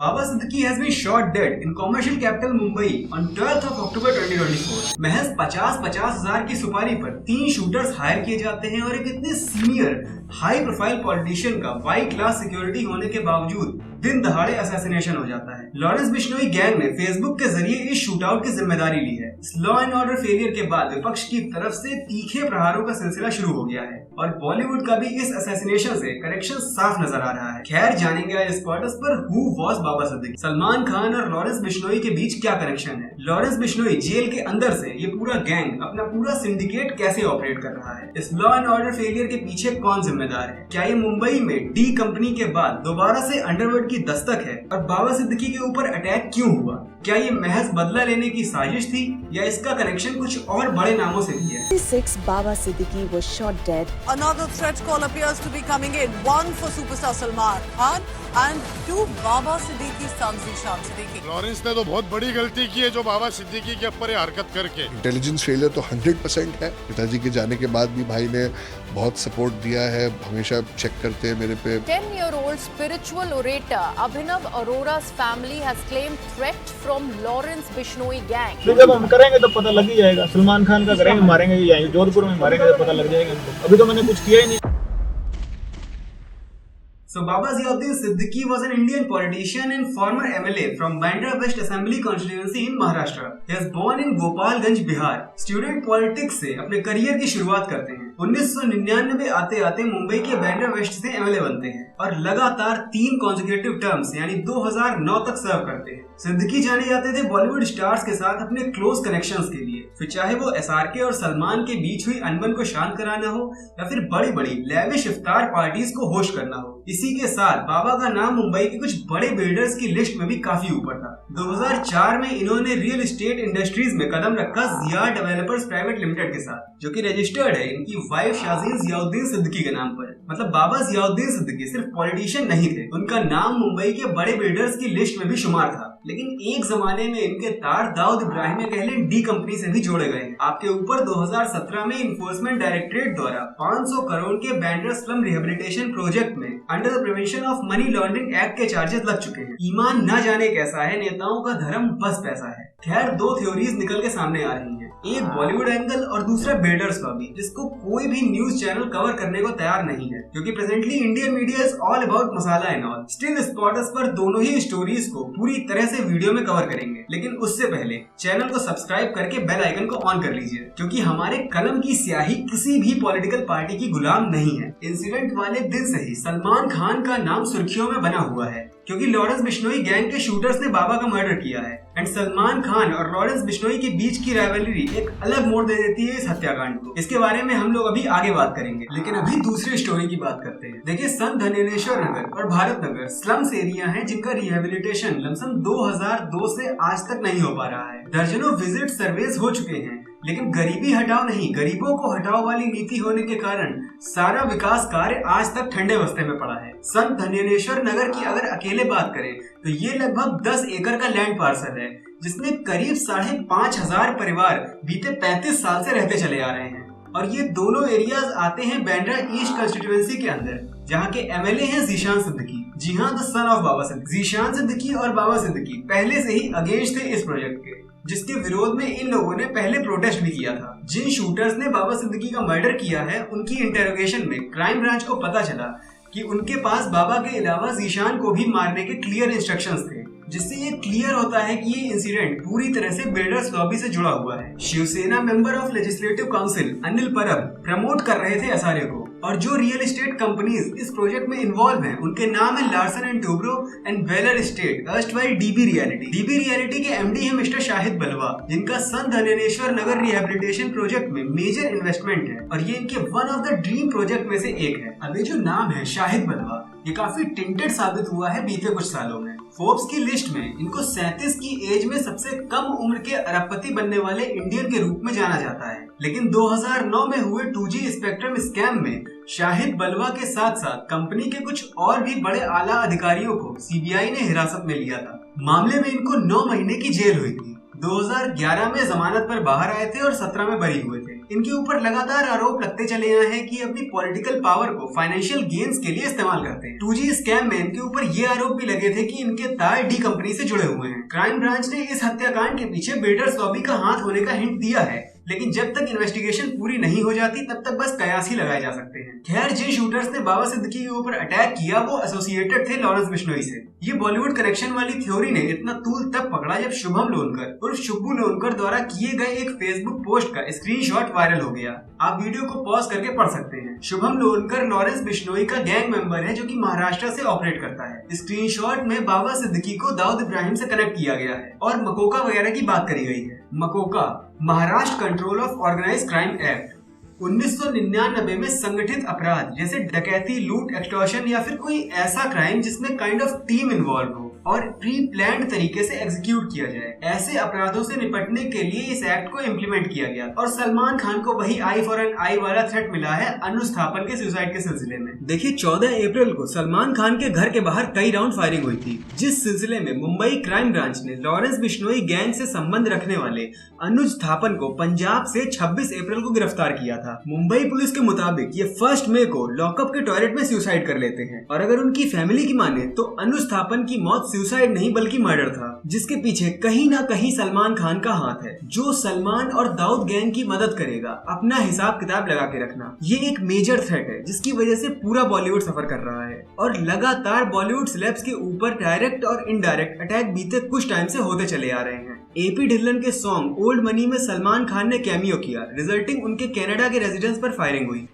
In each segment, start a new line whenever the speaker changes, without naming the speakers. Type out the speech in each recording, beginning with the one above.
Baba Siddiqui has been shot dead in commercial capital Mumbai on 12th of October 2024. महज 50,000 की सुपारी पर 3 shooters higher किए जाते हैं और एक इतने सीनियर हाई प्रोफाइल पॉलिटिशियन का वाई क्लास सिक्योरिटी होने के बावजूद दिन दहाड़े असैसिनेशन हो जाता है। लॉरेंस बिश्नोई गैंग ने फेसबुक के जरिए इस शूटआउट की जिम्मेदारी ली है। इस लॉ एंड ऑर्डर फेलियर के बाद विपक्ष की तरफ से तीखे प्रहारों का सिलसिला शुरू हो गया है और बॉलीवुड का भी इस असैसिनेशन से कनेक्शन साफ नजर आ रहा है। खैर जानेंगे आज इस क्वार्टर्स पर हु वॉज बाबा सिद्दीकी, सलमान खान और लॉरेंस बिश्नोई के बीच क्या कनेक्शन है, लॉरेंस बिश्नोई जेल के अंदर से ये पूरा गैंग अपना पूरा सिंडिकेट कैसे ऑपरेट कर रहा है, इस लॉ एंड ऑर्डर फेलियर के पीछे कौन जिम्मेदार है, क्या ये मुंबई में डी कंपनी के बाद दोबारा से अंडरवर्ल्ड की दस्तक है और बाबा सिद्दीकी के ऊपर अटैक क्यों हुआ, क्या ये महज बदला लेने की साजिश थी या इसका कनेक्शन कुछ और बड़े नामों से भी है।
6 Baba Siddiqui was shot dead.
Another threat call appears to be coming in. One for superstar Salman Khan and 2 Baba Siddiqui's sons Zishan Siddiqui.
Lawrence ने तो बहुत बड़ी गलती की है जो बाबा सिद्दीकी के ऊपर हरकत करके।
इंटेलिजेंस फेलियर तो 100% है। पिताजी के जाने के बाद भी भाई ने बहुत सपोर्ट दिया है, हमेशा चेक करते हैं मेरे पे।
10-year-old spiritual orator Abhinav Arora's family has claimed threat from Lawrence Bishnoi gang.
जब हम करेंगे तो पता लग ही जाएगा। सलमान खान का करेंगे, मारेंगे या जोधपुर में मारेंगे तो पता लग जाएगा हमको। अभी तो मैंने कुछ किया ही नहीं।
So Baba Ziauddin Siddiqui was an Indian politician and former MLA from Bandra West Assembly constituency in Maharashtra. He was born in Gopalganj, Bihar. Student politics से अपने करियर की शुरुआत करते हैं। 1999 आते आते मुंबई के बैंड्रा वेस्ट से एमएलए बनते हैं और लगातार 3 कॉन्जिक्यूटिव टर्म्स यानी 2009 तक सर्व करते हैं। सिद्दीकी जाने जाते थे बॉलीवुड स्टार्स के साथ अपने क्लोज कनेक्शंस के लिए, फिर चाहे वो एसआरके और सलमान के बीच हुई अनबन को शांत कराना हो या फिर बड़ी बड़ी लेविश इफ्तार पार्टीज को होस्ट करना हो। इसी के साथ बाबा का नाम मुंबई के कुछ बड़े बिल्डर्स की लिस्ट में भी काफी ऊपर था। 2004 में इन्होंने रियल एस्टेट इंडस्ट्रीज में कदम रखा जिया डेवलपर्स प्राइवेट लिमिटेड के साथ, जो कि रजिस्टर्ड है इनकी वाइफ शाजीन जियाउद्दीन सिद्दीकी के नाम पर। मतलब बाबा जियाउद्दीन सिद्दीकी सिर्फ पॉलिटिशियन नहीं थे, उनका नाम मुंबई के बड़े बिल्डर्स की लिस्ट में भी शुमार था। लेकिन एक जमाने में इनके तार दाऊद इब्राहिम या कह लें डी कंपनी से भी जोड़े गए। आपके ऊपर 2017 में इन्फोर्समेंट डायरेक्टरेट द्वारा 500 करोड़ के बैंड्रा स्लम रिहेबिलिटेशन प्रोजेक्ट में under the prevention of money laundering act के चार्जेस लग चुके हैं। ईमान न जाने कैसा है, नेताओं का धर्म बस पैसा है। खैर 2 थ्योरीज निकल के सामने आ रही हैं, एक बॉलीवुड एंगल और दूसरा बिल्डर्स का भी, जिसको कोई भी न्यूज चैनल कवर करने को तैयार नहीं है क्योंकि presently Indian media is all about masala and all. Still spotters पर दोनों ही स्टोरीज को पूरी तरह से वीडियो में कवर करेंगे, लेकिन उससे पहले चैनल को सब्सक्राइब करके बेल आइकन को ऑन कर लीजिए क्योंकि हमारे कलम की स्याही किसी भी पॉलिटिकल पार्टी की गुलाम नहीं है। इंसिडेंट वाले दिन से ही सलमान खान का नाम सुर्खियों में बना हुआ है क्योंकि लॉरेंस बिश्नोई गैंग के शूटर्स ने बाबा का मर्डर किया है एंड सलमान खान और लॉरेंस बिश्नोई के बीच की राइवलरी एक अलग मोड़ दे देती है इस हत्याकांड को। इसके बारे में हम लोग अभी आगे बात करेंगे, लेकिन अभी दूसरी स्टोरी की बात करते हैं। देखिए, संत धनेश्वर नगर और भारत नगर स्लम्स एरिया हैं जिनका रिहेबिलिटेशन लमसम 2002 से आज तक नहीं हो पा रहा है। दर्जनों विजिट सर्वेस हो चुके हैं, लेकिन गरीबी हटाओ नहीं, गरीबों को हटाओ वाली नीति होने के कारण सारा विकास कार्य आज तक ठंडे बस्ते में पड़ा है। संत धनेश्वर नगर की अगर अकेले बात करें तो ये लगभग 10 एकड़ का लैंड पार्सल है जिसमें करीब 5,500 परिवार बीते 35 साल से रहते चले आ रहे हैं और ये दोनों एरियाज आते हैं बैंड्रा ईस्ट कंस्टिट्यूएंसी के अंदर, जहाँ के एमएलए हैं जीशान सिद्दीकी। जी हाँ, द सन ऑफ बाबा सिद्दीकी। जीशान सिद्दीकी और बाबा सिद्दीकी पहले से ही अगेंस्ट थे इस प्रोजेक्ट के, जिसके विरोध में इन लोगों ने पहले प्रोटेस्ट भी किया था। जिन शूटर्स ने बाबा सिद्दीकी का मर्डर किया है उनकी इंटेरोगेशन में क्राइम ब्रांच को पता चला कि उनके पास बाबा के अलावा जीशान को भी मारने के क्लियर इंस्ट्रक्शंस थे, जिससे ये क्लियर होता है कि ये इंसिडेंट पूरी तरह से बिल्डर्स लॉबी से जुड़ा हुआ है। Shiv Sena member of legislative council Anil Parab promote कर रहे थे एसआरए को और जो रियल एस्टेट कंपनीज इस प्रोजेक्ट में इन्वॉल्व हैं उनके नाम है लार्सन एंड टूब्रो एंड वेलर एस्टेट अर्स्टवाइल डीबी रियलिटी। डीबी रियलिटी के एमडी है मिस्टर शाहिद बलवा, जिनका संत धनेश्वर नगर रिहेबिलिटेशन प्रोजेक्ट में मेजर इन्वेस्टमेंट है और ये इनके one of the dream project में से एक है। अब ये जो नाम है शाहिद बलवा, ये काफी टिंटेड साबित हुआ है बीते कुछ सालों में। फोर्ब्स की लिस्ट में इनको 37 की एज में सबसे कम उम्र के अरबपति बनने वाले इंडियन के रूप में जाना जाता है। लेकिन 2009 में हुए 2G स्पेक्ट्रम स्कैम में शाहिद बलवा के साथ साथ कंपनी के कुछ और भी बड़े आला अधिकारियों को सीबीआई ने हिरासत में लिया था। मामले में इनको 9 महीने की जेल हुई थी। 2011 में जमानत पर बाहर आए थे और 17 में बरी हुए थे। इनके ऊपर लगातार आरोप लगते चले आए हैं कि अपनी पॉलिटिकल पावर को फाइनेंशियल गेन्स के लिए इस्तेमाल करते हैं। 2G स्कैम में इनके ऊपर ये आरोप भी लगे थे कि इनके तार डी कंपनी से जुड़े हुए हैं। क्राइम ब्रांच ने इस हत्याकांड के पीछे बिल्डर्स लॉबी का हाथ होने का हिंट दिया है, लेकिन जब तक इन्वेस्टिगेशन पूरी नहीं हो जाती तब तक बस कयास ही लगाए जा सकते हैं। खैर, जिन शूटर्स ने बाबा सिद्दीकी के ऊपर अटैक किया वो एसोसिएटेड थे लॉरेंस बिश्नोई से। ये बॉलीवुड कनेक्शन वाली थ्योरी ने इतना तूल तब पकड़ा जब शुभम लोनकर उर्फ शुभू लोनकर द्वारा किए गए एक फेसबुक पोस्ट का स्क्रीनशॉट वायरल हो गया। आप वीडियो को पॉज करके पढ़ सकते हैं। शुभम लोनकर लॉरेंस बिश्नोई का गैंग मेंबर है जो कि महाराष्ट्र से ऑपरेट करता है। स्क्रीनशॉट में बाबा सिद्दीकी को दाऊद इब्राहिम से कनेक्ट किया गया है और मकोका वगैरह की बात करी गई है। MCOCA Maharashtra control of organised crime act 1999 में संगठित अपराध जैसे डकैती, लूट, एक्सटॉर्शन या फिर कोई ऐसा क्राइम जिसमें काइंड ऑफ टीम इन्वॉल्व हो और प्री प्लान्ड तरीके से एग्जीक्यूट किया जाए, ऐसे अपराधों से निपटने के लिए इस एक्ट को इम्प्लीमेंट किया गया। और सलमान खान को वही आई फॉर एन आई वाला थ्रेट मिला है अनुज थापन के सुसाइड के सिलसिले में। देखिए, 14 अप्रैल को सलमान खान के घर के बाहर कई राउंड फायरिंग हुई थी, जिस सिलसिले में मुंबई क्राइम ब्रांच ने लॉरेंस बिश्नोई गैंग से संबंध रखने वाले अनुज थापन को पंजाब से 26 अप्रैल को गिरफ्तार किया था। मुंबई पुलिस के मुताबिक ये 1 मई को लॉकअप के टॉयलेट में सुसाइड कर लेते हैं और अगर उनकी फैमिली की माने तो अनुज थापन की मौत सुसाइड नहीं बल्कि मर्डर था, जिसके पीछे कहीं ना कहीं सलमान खान का हाथ है, जो सलमान और दाऊद गैंग की मदद करेगा। अपना हिसाब किताब लगा के रखना, ये एक मेजर थ्रेट है जिसकी वजह से पूरा बॉलीवुड सफर कर रहा है और लगातार बॉलीवुड सेलेब्स के ऊपर डायरेक्ट और इनडायरेक्ट अटैक बीते कुछ टाइम से होते चले आ रहे हैं। AP ढिल्लन के सॉन्ग ओल्ड मनी में सलमान खान ने कैमियो किया, रिजल्टिंग उनके कनाडा के रेजिडेंस पर फायरिंग हुई।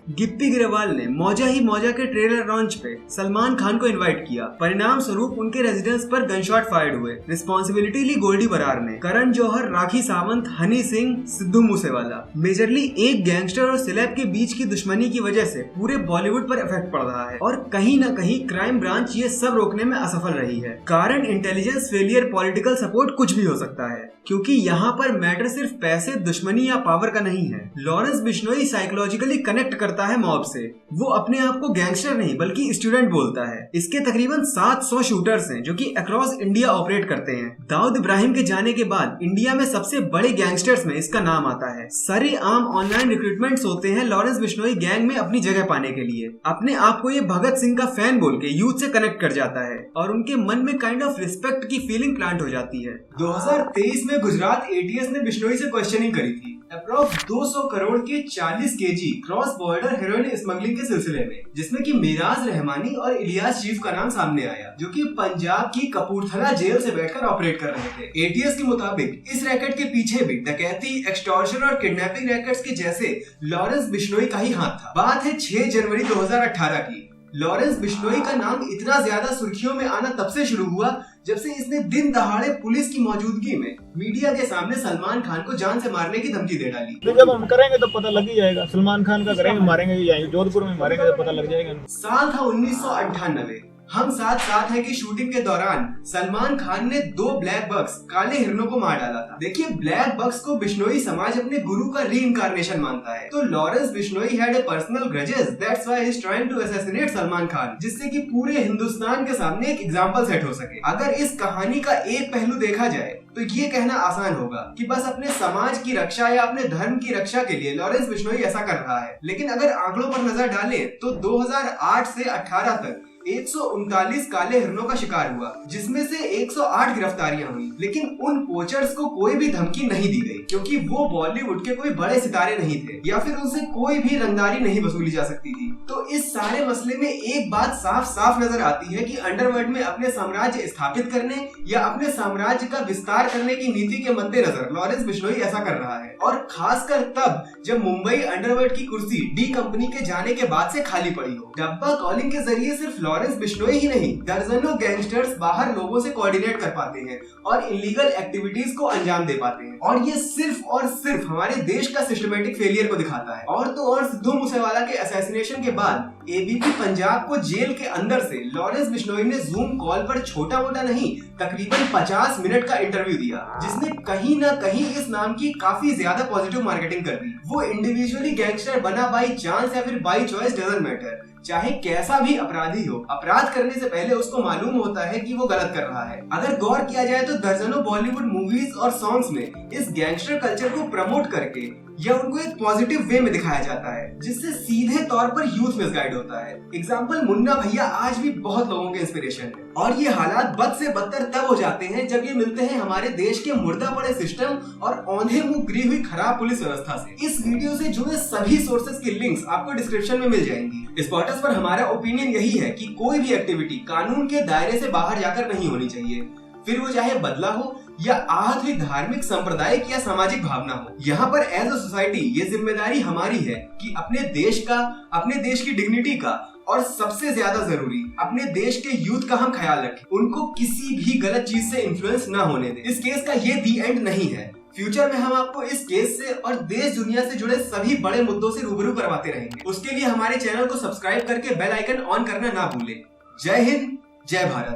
गिप्पी गिरेवाल ने मौजा ही मौजा के ट्रेलर लॉन्च पे सलमान खान को इनवाइट किया, परिणाम स्वरूप उनके रेजिडेंस पर गनशॉट फायर्ड हुए। रिस्पॉन्सिबिलिटी ली गोल्डी बरार ने, करण जौहर, राखी सावंत, हनी सिंह, सिद्धू मूसेवाला। मेजरली एक गैंगस्टर और सेलेब के बीच की दुश्मनी की वजह से पूरे बॉलीवुड पर इफेक्ट पड़ रहा है और कहीं न कहीं क्राइम ब्रांच ये सब रोकने में असफल रही है। कारण इंटेलिजेंस फेलियर, पॉलिटिकल सपोर्ट, कुछ भी हो सकता है, क्योंकि यहाँ पर मैटर सिर्फ पैसे, दुश्मनी या पावर का नहीं है। लॉरेंस बिश्नोई साइकोलॉजिकली कनेक्ट करता है मॉब से। वो अपने आप को गैंगस्टर नहीं बल्कि स्टूडेंट बोलता है। इसके तकरीबन 700 शूटर्स हैं जो कि अक्रॉस इंडिया ऑपरेट करते हैं। दाऊद इब्राहिम के जाने के बाद इंडिया में सबसे बड़े गैंगस्टर्स में इसका नाम आता है। सरेआम ऑनलाइन रिक्रूटमेंट्स होते हैं लॉरेंस बिश्नोई गैंग में अपनी जगह पाने के लिए। अपने आप को ये भगत सिंह का फैन बोल के यूथ से कनेक्ट कर जाता है और उनके मन में काइंड ऑफ रिस्पेक्ट की फीलिंग प्लांट हो जाती है। 2023 में गुजरात ATS ने बिश्नोई से क्वेश्चनिंग करी थी अप्रॉक्स 200 करोड़ के 40 kg cross border heroin smuggling के सिलसिले में, जिसमें कि मिराज रहमानी और इलियास चीफ का नाम सामने आया, जो कि पंजाब की कपूरथला जेल से बैठकर ऑपरेट कर रहे थे। ATS के मुताबिक इस रैकेट के पीछे भी डकैती, एक्सटॉर्शन और किडनैपिंग रैकेट्स के जैसे लॉरेंस बिश्नोई का ही हाथ था। बात है 6 जनवरी 2018 की। लॉरेंस बिश्नोई का नाम इतना ज्यादा सुर्खियों में आना तब से शुरू हुआ जब से इसने दिन दहाड़े पुलिस की मौजूदगी में मीडिया के सामने सलमान खान को जान से मारने की धमकी दे डाली।
तो जब हम करेंगे तो पता लग ही जाएगा, सलमान खान का करेंगे, मारेंगे, यहीं जोधपुर में मारेंगे तो पता लग जाएगा।
साल था 1998। हम साथ साथ हैं कि शूटिंग के दौरान सलमान खान ने 2 ब्लैक बक्स काले हिरणों को मार डाला था। देखिए, ब्लैक बक्स को बिश्नोई समाज अपने गुरु का रीइंकार्नेशन मानता है, तो Lawrence Bishnoi had a personal grudges, that's why he is trying to assassinate Salman Khan, जिससे कि पूरे हिंदुस्तान के सामने एक एग्जांपल सेट हो सके। अगर इस कहानी का एक पहलू देखा जाए तो ये कहना आसान होगा कि बस अपने समाज की रक्षा या अपने धर्म की रक्षा के लिए लॉरेंस बिश्नोई ऐसा कर रहा है। लेकिन अगर आंकड़ों पर नजर डालें तो 2008 से 18 तक 139 काले हिरणों का शिकार हुआ, जिसमें से 108 गिरफ्तारियां हुई। लेकिन उन पोचर्स को कोई भी धमकी नहीं दी गई, क्योंकि वो बॉलीवुड के कोई बड़े सितारे नहीं थे या फिर उनसे कोई भी रंगदारी नहीं वसूली जा सकती थी। तो इस सारे मसले में एक बात साफ साफ नजर आती है कि अंडरवर्ल्ड में अपने साम्राज्य स्थापित करने या अपने साम्राज्य का विस्तार करने की नीति के मद्देनजर लॉरेंस बिश्नोई ऐसा कर रहा है, और खासकर तब जब मुंबई अंडरवर्ल्ड की कुर्सी डी कंपनी के जाने के बाद से खाली पड़ी हो। डब्बा कॉलिंग के जरिए सिर्फ लॉरेंस बिश्नोई ही नहीं, दर्जनों गैंगस्टर्स बाहर लोगों से कोऑर्डिनेट कर पाते हैं और इलीगल एक्टिविटीज को अंजाम दे पाते हैं, और ये सिर्फ और सिर्फ हमारे देश का सिस्टमेटिक फेलियर को दिखाता है। और तो और सिद्धू मूसेवाला के असैसिनेशन के बाद ABP पंजाब को जेल के अंदर से लॉरेंस बिश्नोई ने जूम कॉल पर छोटा मोटा नहीं तकरीबन 50 मिनट का इंटरव्यू दिया, जिसने कहीं ना कहीं इस नाम की काफी ज्यादा पॉजिटिव मार्केटिंग कर दी। वो इंडिविजुअली गैंगस्टर बना बाई चांस या फिर बाई चॉइस डजंट मैटर, चाहे कैसा भी अपराधी हो, अपराध करने से पहले उसको मालूम होता है कि वो गलत कर रहा है। अगर गौर किया जाए तो दर्जनों बॉलीवुड मूवीज और सॉन्ग्स में इस गैंगस्टर कल्चर को प्रमोट करके या उनको एक पॉजिटिव वे में दिखाया जाता है, जिससे सीधे तौर पर यूथ मिसगाइड होता है। एग्जाम्पल मुन्ना भैया आज भी बहुत लोगों के इंस्पिरेशन है, और ये हालात बद से बदतर तब हो जाते हैं जब ये मिलते हैं हमारे देश के मुर्दा पड़े सिस्टम और औंधे मुंह गिरी हुई खराब पुलिस व्यवस्था से। इस वीडियो से जुड़े सभी सोर्सेज की लिंक्स आपको डिस्क्रिप्शन में मिल जाएंगी। इस पॉडकास्ट पर हमारा ओपिनियन यही है कि कोई भी एक्टिविटी कानून के दायरे से बाहर जाकर नहीं होनी चाहिए, फिर वो चाहे बदला हो या आहत हुई धार्मिक, सांप्रदायिक या सामाजिक भावना हो। यहाँ पर एज अ सोसाइटी ये जिम्मेदारी हमारी है कि अपने देश का, अपने देश की डिग्निटी का और सबसे ज्यादा जरूरी अपने देश के यूथ का हम ख्याल रखें, उनको किसी भी गलत चीज से इन्फ्लुएंस ना होने दें। इस केस का ये दी एंड नहीं है। फ्यूचर में हम आपको इस केस से और देश दुनिया से जुड़े सभी बड़े मुद्दों से रूबरू करवाते रहेंगे। उसके लिए हमारे चैनल को सब्सक्राइब करके बेल आइकन ऑन करना ना भूलें। जय हिंद, जय भारत।